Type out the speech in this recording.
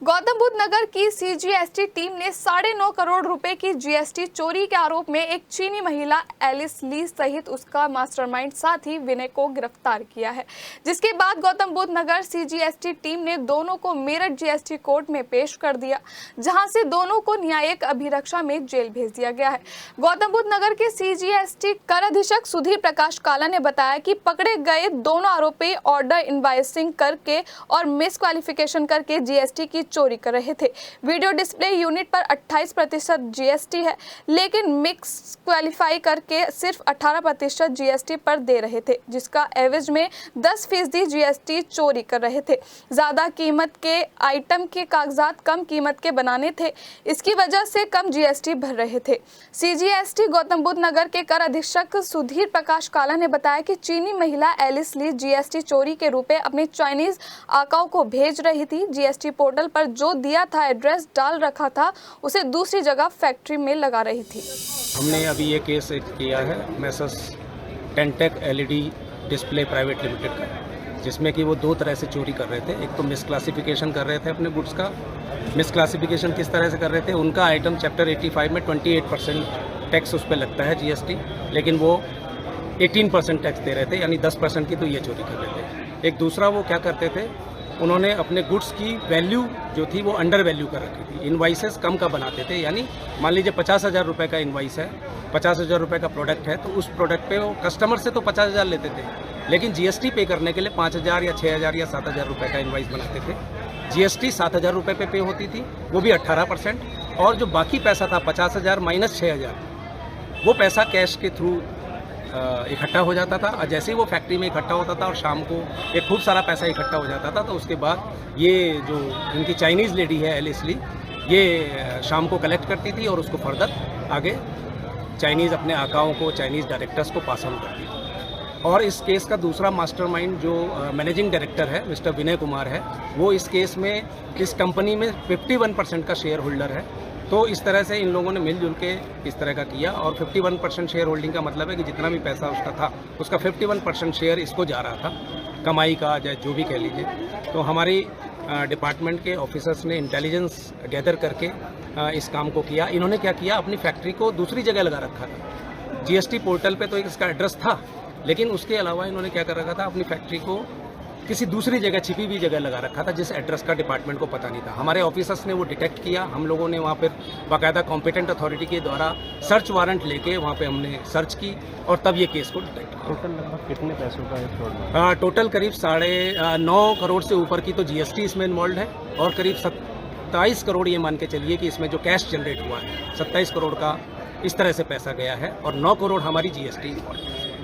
गौतम बुद्ध नगर की CGST team ने 9.5 करोड़ रुपए की जीएसटी चोरी के आरोप में एक चीनी महिला एलिस ली सहित उसका मास्टरमाइंड साथी विनय को गिरफ्तार किया है, जिसके बाद गौतम बुद्ध नगर सीजीएसटी टीम ने दोनों को मेरठ जीएसटी कोर्ट में पेश कर दिया, जहां से दोनों को न्यायिक अभिरक्षा में जेल भेज दिया गया है। गौतम बुद्ध नगर के सीजीएसटी कर अधीक्षक सुधीर प्रकाश काला ने बताया कि पकड़े गए दोनों आरोपी ऑर्डर इनवाइसिंग करके और मिसक्वालिफिकेशन करके जीएसटी की चोरी कर रहे थे। वीडियो डिस्प्ले यूनिट पर 28% जीएसटी है, लेकिन मिक्स क्वालिफाई करके सिर्फ 18% जीएसटी पर दे रहे थे, जिसका एवज में 10% जीएसटी चोरी कर रहे थे। ज्यादा कीमत के आइटम के कागजात कम कीमत के बनाने थे, इसकी वजह से कम जीएसटी भर रहे थे। सीजीएसटी गौतम बुद्ध नगर के कर अधीक्षक सुधीर प्रकाश काला ने बताया कि चीनी महिला एलिस ली जीएसटी चोरी के रुपए अपने चाइनीज आकाओं को भेज रही थी। जीएसटी पोर्टल पर जो दिया था एड्रेस डाल रखा था, उसे दूसरी जगह फैक्ट्री में लगा रही थी। हमने अभी ये केस किया है Messrs Tentek LED display private limited का, जिसमें कि वो दो तरह से चोरी कर रहे थे। एक तो मिसक्लासिफिकेशन कर रहे थे अपने गुड्स का। मिसक्लासिफिकेशन किस तरह से कर रहे थे? उनका आइटम चैप्टर 85 में 28% टैक्स उस पर लगता है जीएसटी, लेकिन वो 18% टैक्स दे रहे थे, यानी 10% की तो ये चोरी कर रहे थे। एक दूसरा वो क्या करते थे, उन्होंने अपने गुड्स की वैल्यू जो थी वो अंडर वैल्यू कर रखी थी। इनवाइसेस कम का बनाते थे, यानी मान लीजिए 50,000 रुपये का इनवाइस है, 50,000 रुपये का प्रोडक्ट है, तो उस प्रोडक्ट पे वो कस्टमर से तो 50,000 लेते थे, लेकिन जीएसटी पे करने के लिए 5,000 या 6,000 या 7,000 रुपये का इनवाइस बनाते थे। जीएसटी 7,000 रुपये पे होती थी, वो भी 18%, और जो बाकी पैसा था 50,000 माइनस 6,000, वो पैसा कैश के थ्रू इकट्ठा हो जाता था। और जैसे ही वो फैक्ट्री में इकट्ठा होता था और शाम को एक खूब सारा पैसा इकट्ठा हो जाता था, तो उसके बाद ये जो इनकी चाइनीज़ लेडी है एलिस ली, ये शाम को कलेक्ट करती थी और उसको फर्दर आगे चाइनीज़ अपने आकाओं को, चाइनीज़ डायरेक्टर्स को पास ऑन करती थी। और इस केस का दूसरा मास्टरमाइंड जो मैनेजिंग डायरेक्टर है मिस्टर विनय कुमार है, वो इस केस में इस कंपनी में 51% का शेयर होल्डर है। तो इस तरह से इन लोगों ने मिलजुल के इस तरह का किया, और 51% शेयर होल्डिंग का मतलब है कि जितना भी पैसा उसका था, उसका 51% शेयर इसको जा रहा था, कमाई का या जो भी कह लीजिए। तो हमारी डिपार्टमेंट के ऑफिसर्स ने इंटेलिजेंस गैदर करके इस काम को किया। इन्होंने क्या किया, अपनी फैक्ट्री को दूसरी जगह लगा रखा था। जीएसटी पोर्टल पे तो इसका एड्रेस था, लेकिन उसके अलावा इन्होंने क्या कर रखा था, अपनी फैक्ट्री को किसी दूसरी जगह, छिपी हुई जगह लगा रखा था, जिस एड्रेस का डिपार्टमेंट को पता नहीं था। हमारे ऑफिसर्स ने वो डिटेक्ट किया। हम लोगों ने वहाँ पर बाकायदा कॉम्पिटेंट अथॉरिटी के द्वारा सर्च वारंट लेके वहाँ पे हमने सर्च की, और तब ये केस को डिटेक्ट किया। टोटल लगभग कितने पैसों का है? टोटल करीब 9.5 करोड़ से ऊपर की तो जीएसटी इसमें इन्वॉल्व है, और करीब 27 करोड़ ये मान के चलिए कि इसमें जो कैश जनरेट हुआ है, 27 करोड़ का इस तरह से पैसा गया है, और 9 करोड़ हमारी जीएसटी इन्वॉल्व है।